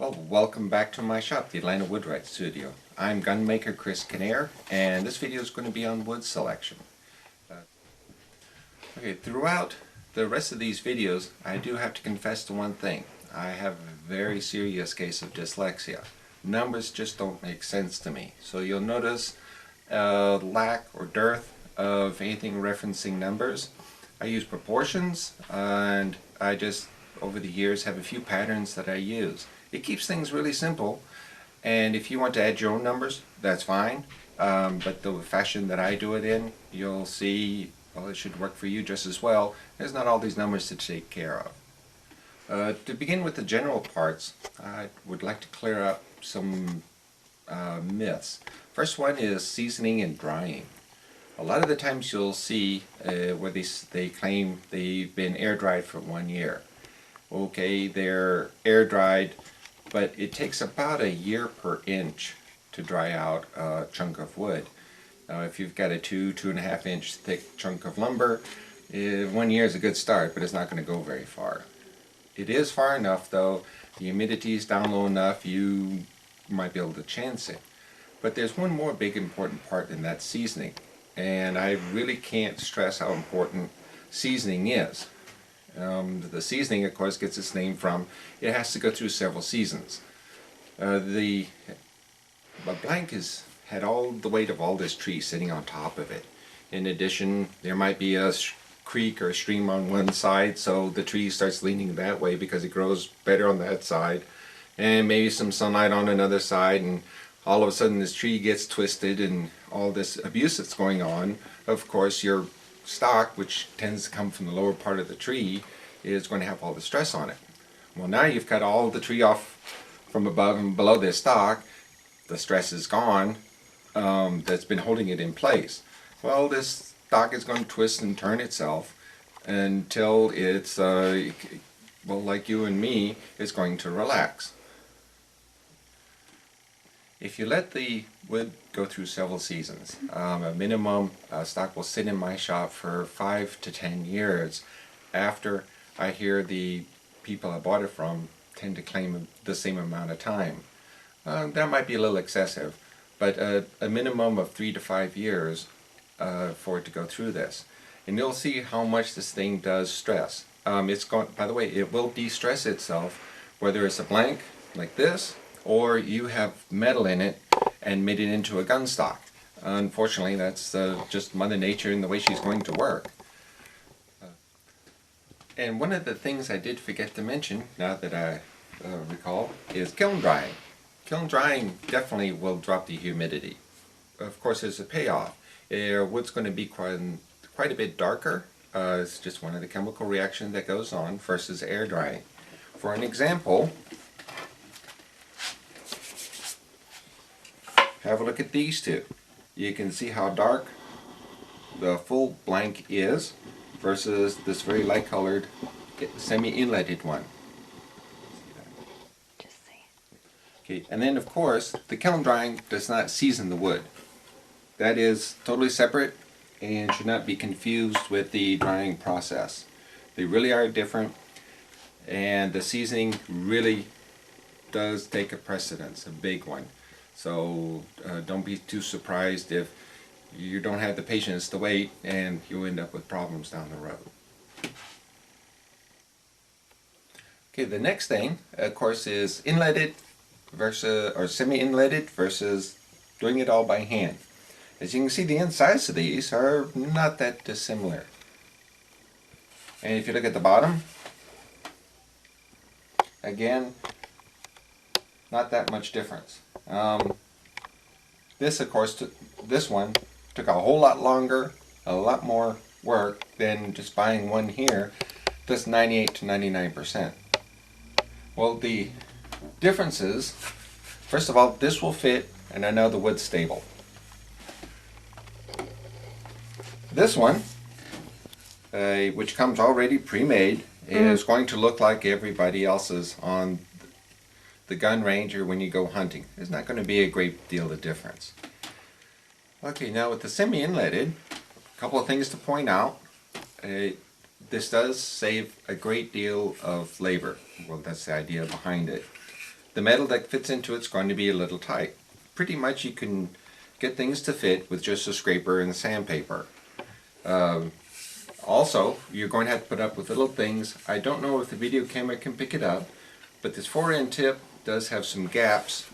Well, welcome back to my shop, the Atlanta Woodwright Studio. I'm gunmaker Chris Knerr, and this video is going to be on wood selection. Okay, throughout the rest of these videos, I do have to confess to one thing. I have a very serious case of dyslexia. Numbers just don't make sense to me. So you'll notice lack or dearth of anything referencing numbers. I use proportions, and I just, over the years, have a few patterns that I use. It keeps things really simple, and if you want to add your own numbers, that's fine, but the fashion that I do it in, you'll see, well, it should work for you just as well. There's not all these numbers to take care of. To begin with the general parts, I would like to clear up some myths. First one is seasoning and drying. A lot of the times you'll see where they claim they've been air dried for 1 year. Okay, they're air dried, but it takes about a year per inch to dry out a chunk of wood. Now if you've got a 2.5 inch thick chunk of lumber, 1 year is a good start, but it's not going to go very far. It is far enough though, the humidity is down low enough, you might be able to chance it. But there's one more big important part, in that seasoning. And I really can't stress how important seasoning is. The seasoning, of course, gets its name from, it has to go through several seasons. The blank has had all the weight of all this tree sitting on top of it. In addition, there might be a creek or a stream on one side, so the tree starts leaning that way because it grows better on that side. And maybe some sunlight on another side, and all of a sudden this tree gets twisted and all this abuse that's going on. Of course, your stock, which tends to come from the lower part of the tree, is going to have all the stress on it. Well, now you've cut all the tree off from above and below this stock. The stress is gone that's been holding it in place. Well, this stock is going to twist and turn itself until it's, well, like you and me, it's going to relax. If you let the wood go through several seasons, a minimum stock will sit in my shop for 5 to 10 years after I hear the people I bought it from tend to claim the same amount of time. That might be a little excessive, but a minimum of 3 to 5 years for it to go through this. And you'll see how much this thing does stress. By the way, it will de-stress itself, whether it's a blank like this, or you have metal in it and made it into a gun stock. Unfortunately, that's just Mother Nature and the way she's going to work. And one of the things I did forget to mention, now that I recall, is kiln drying. Kiln drying definitely will drop the humidity. Of course, there's a payoff. Wood's going to be quite a bit darker. It's just one of the chemical reactions that goes on versus air drying. For an example, have a look at these two. You can see how dark the full blank is versus this very light colored semi-inletted one. Okay, and then of course the kiln drying does not season the wood. That is totally separate and should not be confused with the drying process. They really are different, and the seasoning really does take a precedence, a big one. So don't be too surprised if you don't have the patience to wait and you end up with problems down the road. Okay, the next thing, of course, is inletted versus, or semi-inletted versus doing it all by hand. As you can see, the insides of these are not that dissimilar. And if you look at the bottom, again, not that much difference. This, of course, this one took a whole lot longer, a lot more work than just buying one here. That's 98 to 99%. Well, the difference is, first of all, this will fit, and I know the wood's stable. This one, which comes already pre-made, is going to look like everybody else's on the gun range or when you go hunting. There's not going to be a great deal of difference. Okay, now with the semi-inletted, a couple of things to point out. This does save a great deal of labor. Well, that's the idea behind it. the metal that fits into it's going to be a little tight. Pretty much you can get things to fit with just a scraper and sandpaper. Also, you're going to have to put up with little things. I don't know if the video camera can pick it up, but this fore-end tip does have some gaps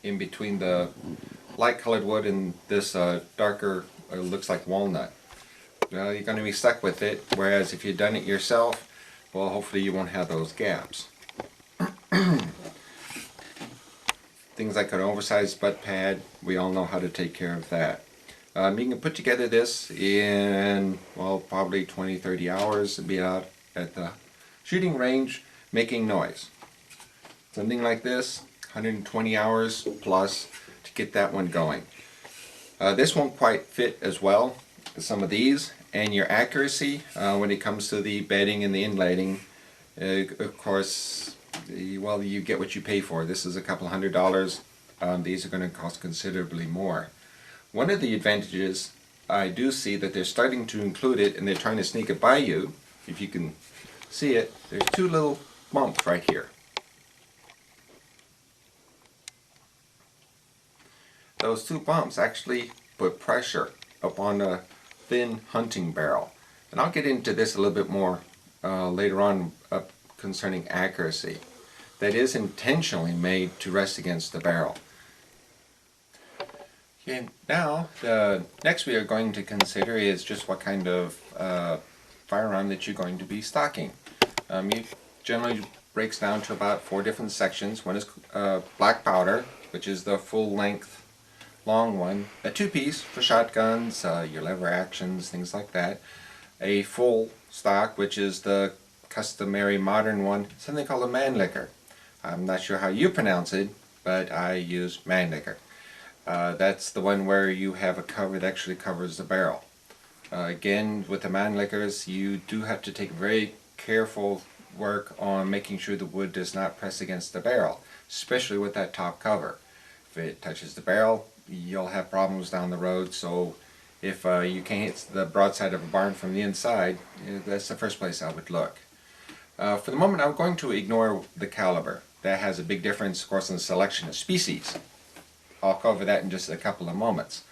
in between the light colored wood and this darker, looks like walnut. Well, you're going to be stuck with it, whereas if you've done it yourself, well, hopefully you won't have those gaps. Things like an oversized butt pad, we all know how to take care of that. You can put together this in, well, probably 20-30 hours and be out at the shooting range making noise. Something like this, 120 hours plus to get that one going. This won't quite fit as well as some of these, and your accuracy when it comes to the bedding and the inlaying, of course, well, you get what you pay for. This is a couple $100. These are going to cost considerably more. One of the advantages, I do see that they're starting to include it and they're trying to sneak it by you. If you can see it, there's two little bumps right here. Those two bumps actually put pressure upon a thin hunting barrel. And I'll get into this a little bit more later on concerning accuracy. That is intentionally made to rest against the barrel. Okay, now the next we are going to consider is just what kind of firearm that you're going to be stocking. It generally breaks down to about 4 different sections. One is black powder, which is the full length long one. A 2-piece for shotguns, your lever actions, things like that. A full stock, which is the customary modern one, something called a Mannlicher. I'm not sure how you pronounce it, but I use Mannlicher. That's the one where you have a cover that actually covers the barrel. Again, with the Mannlichers, you do have to take very careful work on making sure the wood does not press against the barrel, especially with that top cover. If it touches the barrel, you'll have problems down the road. So if you can't hit the broadside of a barn from the inside, that's the first place I would look. For the moment, I'm going to ignore the caliber. That has a big difference, of course, in the selection of species. I'll cover that in just a couple of moments.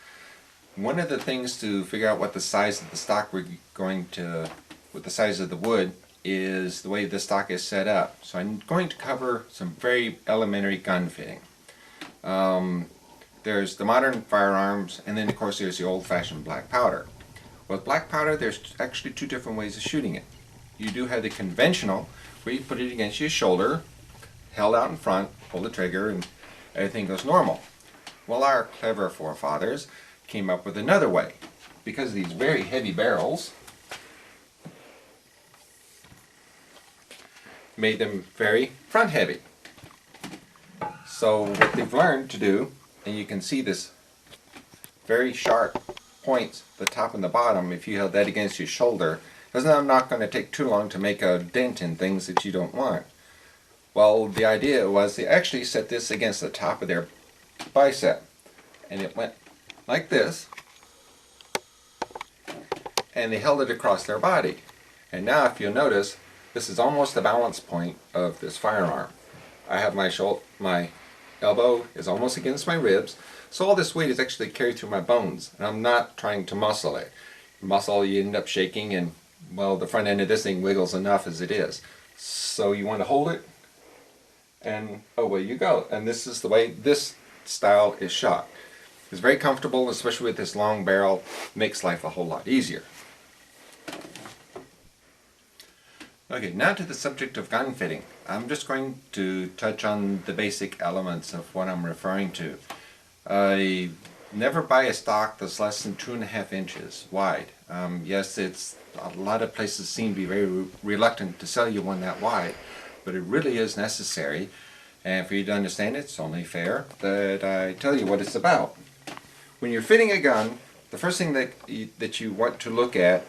One of the things to figure out what the size of the stock we're going to, with the size of the wood, is the way the stock is set up. So I'm going to cover some very elementary gun fitting. There's the modern firearms, and then of course there's the old-fashioned black powder. With black powder, there's actually 2 different ways of shooting it. You do have the conventional, where you put it against your shoulder, held out in front, pull the trigger, and everything goes normal. Well, our clever forefathers came up with another way. Because of these very heavy barrels, made them very front heavy. So what they've learned to do, and you can see this very sharp points, the top and the bottom, if you held that against your shoulder, it's not going to take too long to make a dent in things that you don't want. Well, the idea was they actually set this against the top of their bicep, and it went like this, and they held it across their body. And now if you'll notice, this is almost the balance point of this firearm. I have my elbow is almost against my ribs, so all this weight is actually carried through my bones, and I'm not trying to muscle it. Muscle, you end up shaking, and well, the front end of this thing wiggles enough as it is. So you want to hold it, and away you go. And this is the way this style is shot. It's very comfortable, especially with this long barrel. Makes life a whole lot easier. Okay, now to the subject of gun fitting. I'm just going to touch on the basic elements of what I'm referring to. I never buy a stock that's less than 2.5 inches wide. Yes, it's a lot of places seem to be very reluctant to sell you one that wide, but it really is necessary. And for you to understand it, it's only fair that I tell you what it's about. When you're fitting a gun, the first thing that you want to look at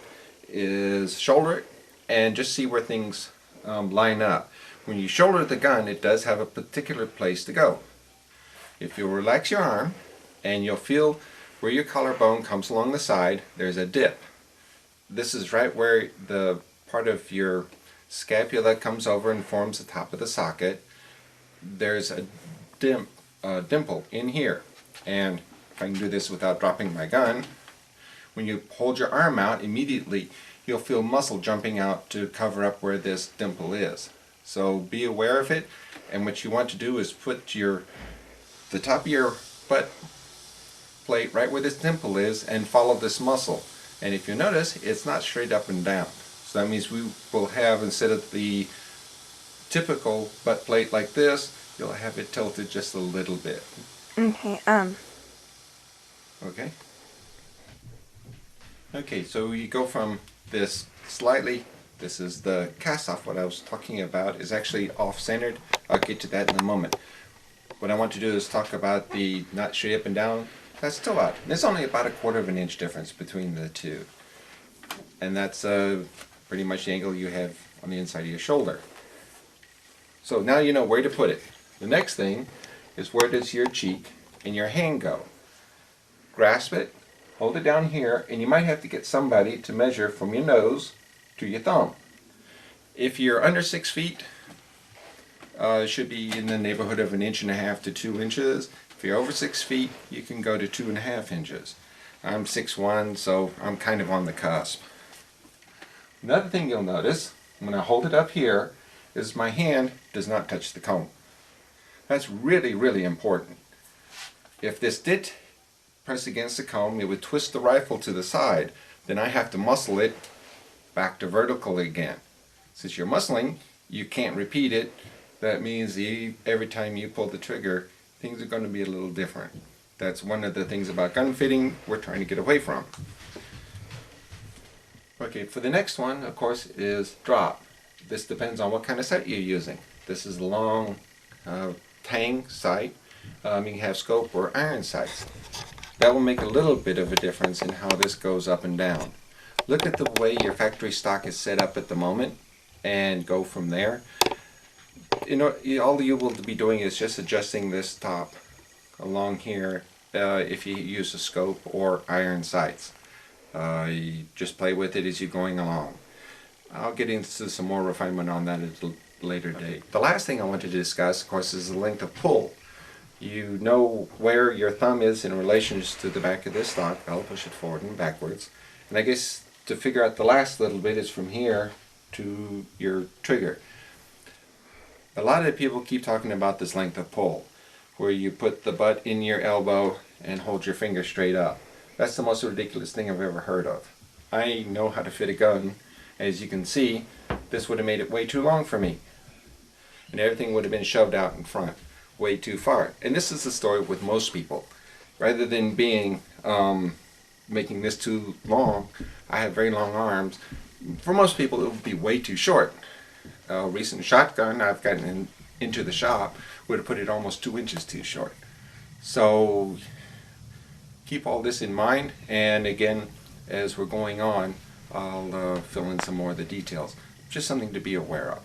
is shoulder it and just see where things line up. When you shoulder the gun, it does have a particular place to go. If you relax your arm and you'll feel where your collarbone comes along the side, there's a dip. This is right where the part of your scapula comes over and forms the top of the socket. there's a dimple in here, and if I can do this without dropping my gun, when you hold your arm out, immediately you'll feel muscle jumping out to cover up where this dimple is. So be aware of it, and what you want to do is put the top of your butt plate right where this dimple is and follow this muscle. And if you notice, it's not straight up and down. So that means we will have, instead of the typical butt plate like this, you'll have it tilted just a little bit. Okay, Okay? Okay, so you go from this slightly, this is the cast off. What I was talking about is actually off-centered. I'll get to that in a moment. What I want to do is talk about the not straight up and down. That's still out. There's only about 1/4 of an inch difference between the two. And that's pretty much the angle you have on the inside of your shoulder. So now you know where to put it. The next thing is, where does your cheek and your hand go? Grasp it, hold it down here, and you might have to get somebody to measure from your nose to your thumb. If you're under 6 feet, it should be in the neighborhood of 1.5 to 2 inches. If you're over 6 feet, you can go to 2.5 inches. I'm 6'1", so I'm kind of on the cusp. Another thing you'll notice, when I hold it up here, is my hand does not touch the cone. That's really, really important. If this did press against the cone, it would twist the rifle to the side. Then I have to muscle it back to vertical again. Since you're muscling, you can't repeat it. That means every time you pull the trigger, things are going to be a little different. That's one of the things about gun fitting we're trying to get away from. Okay, for the next one, of course, is drop. This depends on what kind of sight you're using. This is a long tang sight. You can have scope or iron sights. That will make a little bit of a difference in how this goes up and down. Look at the way your factory stock is set up at the moment and go from there. You know, all you will be doing is just adjusting this top along here if you use a scope or iron sights. You just play with it as you're going along. I'll get into some more refinement on that at a later date. The last thing I want to discuss, of course, is the length of pull. You know where your thumb is in relation to the back of this stock. I'll push it forward and backwards. And I guess to figure out the last little bit is from here to your trigger. A lot of people keep talking about this length of pull, where you put the butt in your elbow and hold your finger straight up. That's the most ridiculous thing I've ever heard of. I know how to fit a gun. As you can see, this would have made it way too long for me. And everything would have been shoved out in front, way too far. And this is the story with most people. Rather than being making this too long, I have very long arms. For most people, it would be way too short. A recent shotgun I've gotten into the shop would have put it almost 2 inches too short. So keep all this in mind, and again, as we're going on, I'll fill in some more of the details. Just something to be aware of.